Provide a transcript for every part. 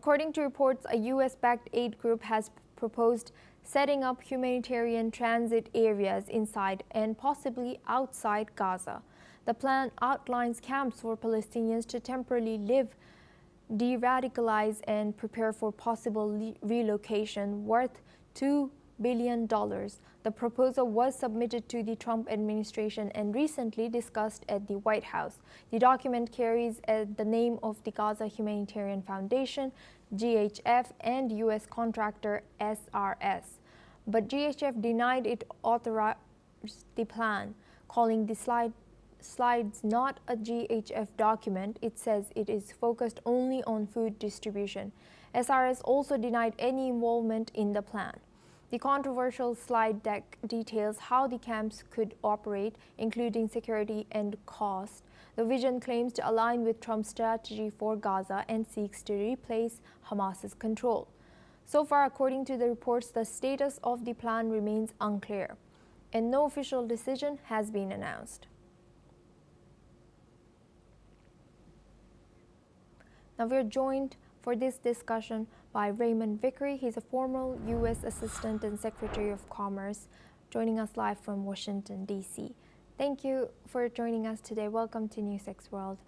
According to reports, a U.S.-backed aid group has proposed setting up humanitarian transit areas inside and possibly outside Gaza. The plan outlines camps for Palestinians to temporarily live, de-radicalize, and prepare for possible relocation worth $2 billion. The proposal was submitted to the Trump administration and recently discussed at the White House. The document carries the name of the Gaza Humanitarian Foundation, GHF, and U.S. contractor SRS. But GHF denied it authorized the plan, calling the slides not a GHF document. It says it is focused only on food distribution. SRS also denied any involvement in the plan. The controversial slide deck details how the camps could operate, including security and cost. The vision claims to align with Trump's strategy for Gaza and seeks to replace Hamas's control. So far, according to the reports, the status of the plan remains unclear, and no official decision has been announced. Now we are joined for this discussion by Raymond Vickery. He's a former U.S. Assistant and Secretary of Commerce, joining us live from Washington, D.C. Thank you for joining us today. Welcome to NewsX World.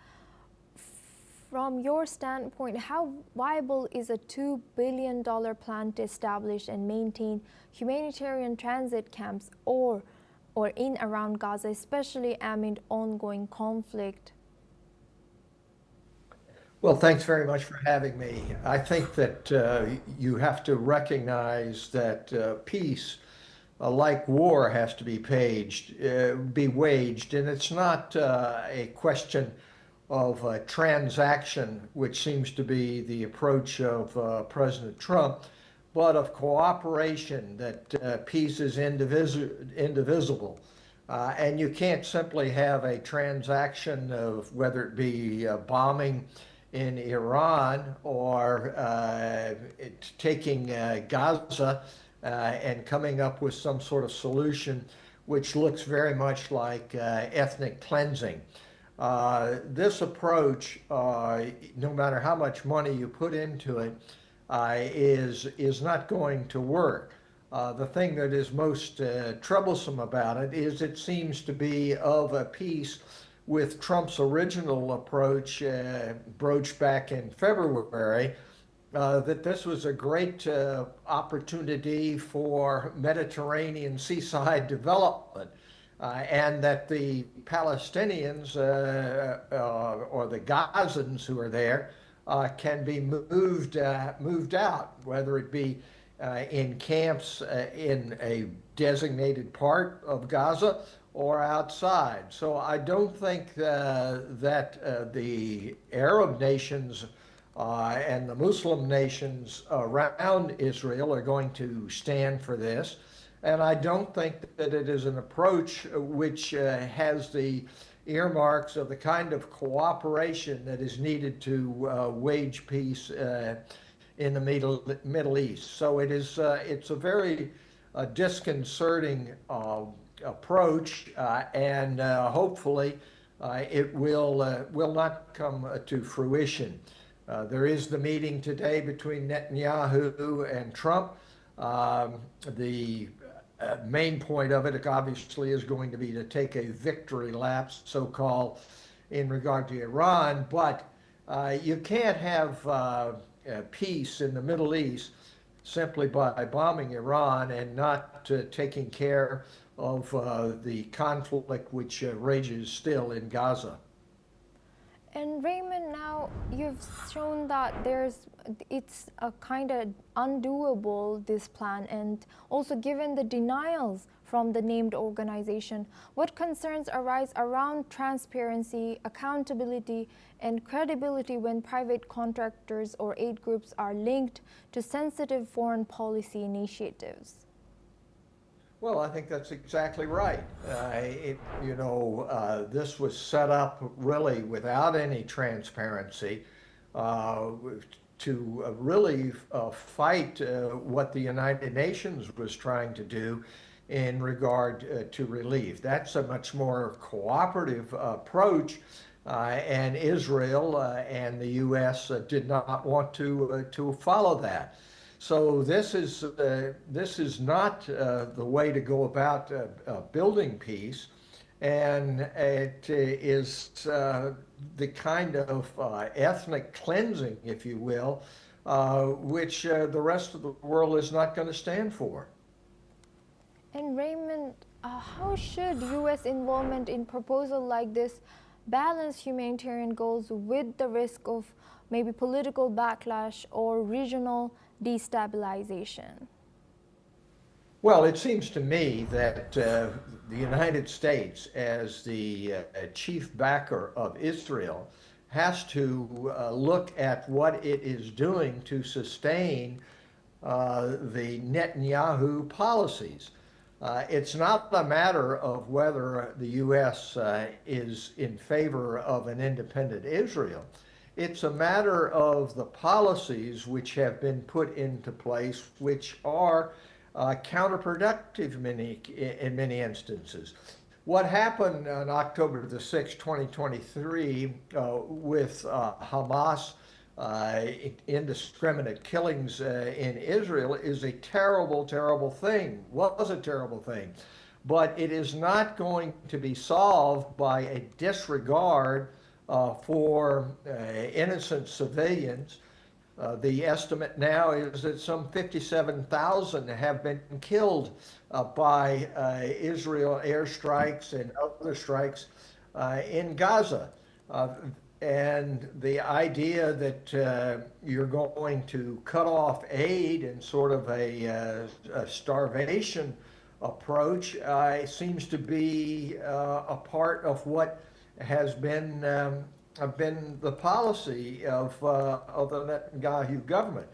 From your standpoint, how viable is a $2 billion plan to establish and maintain humanitarian transit camps or in around Gaza, especially amid ongoing conflict? Well, thanks very much for having me. I think that you have to recognize that peace, like war, has to be waged, and it's not a question of a transaction, which seems to be the approach of President Trump, but of cooperation, that peace is indivisible. And you can't simply have a transaction of whether it be bombing in Iran or taking Gaza and coming up with some sort of solution which looks very much like ethnic cleansing. This approach, no matter how much money you put into it, is not going to work. The thing that is most troublesome about it is it seems to be of a piece with Trump's original approach broached back in February, that this was a great opportunity for Mediterranean seaside development, and that the Palestinians or the Gazans who are there can be moved out, whether it be in camps in a designated part of Gaza or outside. So I don't think that the Arab nations and the Muslim nations around Israel are going to stand for this. And I don't think that it is an approach which has the earmarks of the kind of cooperation that is needed to wage peace in the Middle East. So it's a very disconcerting approach, and hopefully it will not come to fruition. There is the meeting today between Netanyahu and Trump. The main point of it obviously is going to be to take a victory lap, so-called, in regard to Iran, but you can't have peace in the Middle East simply by bombing Iran and not taking care of the conflict which rages still in Gaza. And Raymond, now you've shown that it's a kind of undoable, this plan, and also given the denials from the named organization, what concerns arise around transparency, accountability, and credibility when private contractors or aid groups are linked to sensitive foreign policy initiatives? Well, I think that's exactly right. This was set up really without any transparency to really fight what the United Nations was trying to do in regard to relief. That's a much more cooperative approach and Israel and the U.S. Did not want to follow that. So this is not the way to go about building peace, and it is the kind of ethnic cleansing, if you will, which the rest of the world is not going to stand for. And Raymond, how should U.S. involvement in proposal like this balance humanitarian goals with the risk of maybe political backlash or regional destabilization? Well, it seems to me that the United States, as the chief backer of Israel, has to look at what it is doing to sustain the Netanyahu policies. It's not a matter of whether the U.S. Is in favor of an independent Israel. It's a matter of the policies which have been put into place, which are counterproductive in many instances. What happened on October the 6th, 2023, with Hamas indiscriminate killings in Israel is a terrible, terrible thing. Was a terrible thing. But it is not going to be solved by a disregard for innocent civilians. The estimate now is that some 57,000 have been killed by Israel airstrikes and other strikes in Gaza. And the idea that you're going to cut off aid in sort of a starvation approach seems to be a part of what has been the policy of the Netanyahu government.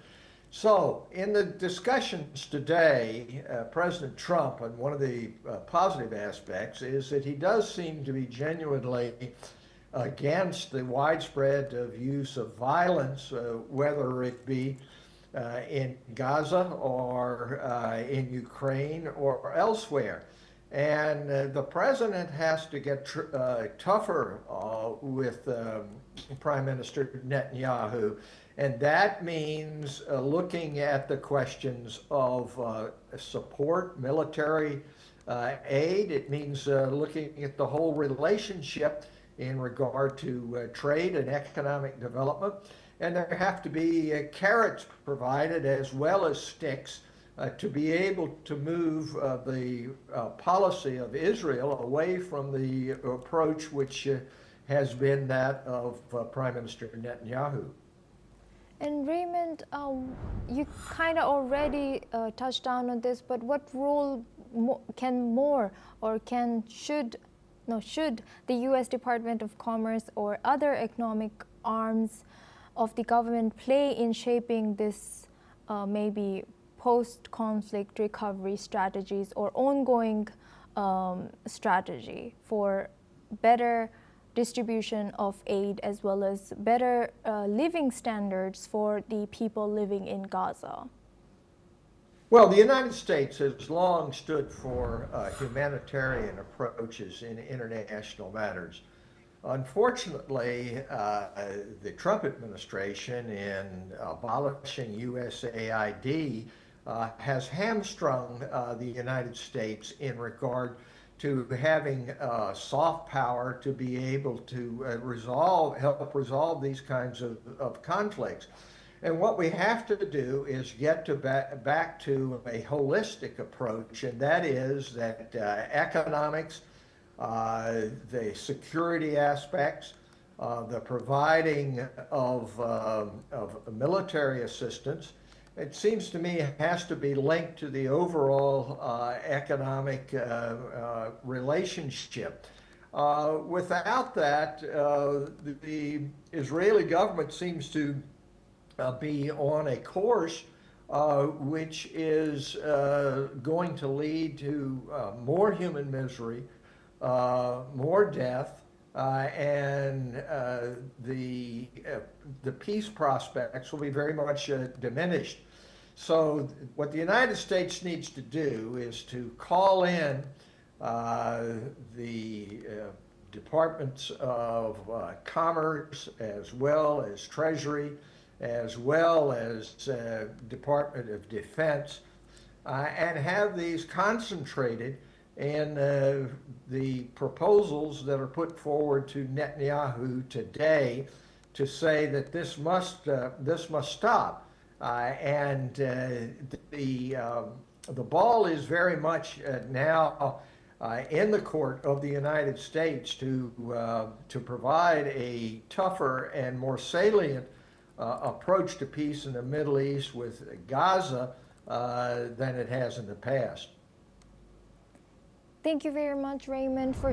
So in the discussions today, President Trump, and one of the positive aspects is that he does seem to be genuinely against the widespread use of violence, whether it be in Gaza or in Ukraine or elsewhere. And the president has to get tougher with Prime Minister Netanyahu. And that means looking at the questions of support, military aid. It means looking at the whole relationship in regard to trade and economic development. And there have to be carrots provided as well as sticks to be able to move the policy of Israel away from the approach which has been that of Prime Minister Netanyahu. And Raymond, you kind of already touched on this, but what role should the U.S. Department of Commerce or other economic arms of the government play in shaping this maybe post-conflict recovery strategies or ongoing strategy for better distribution of aid as well as better living standards for the people living in Gaza? Well, the United States has long stood for humanitarian approaches in international matters. Unfortunately, the Trump administration, in abolishing USAID, has hamstrung the United States in regard to having soft power to be able to help resolve these kinds of conflicts. And what we have to do is get back to a holistic approach, and that is that economics, the security aspects, the providing of military assistance, it seems to me has to be linked to the overall economic relationship. Without that, the Israeli government seems to be on a course which is going to lead to more human misery, more death, and the peace prospects will be very much diminished. So what the United States needs to do is to call in the departments of Commerce, as well as Treasury, as well as Department of Defense, and have these concentrated in the proposals that are put forward to Netanyahu today to say that this must stop. The ball is very much now in the court of the United States to provide a tougher and more salient approach to peace in the Middle East with Gaza than it has in the past. Thank you very much, Raymond, for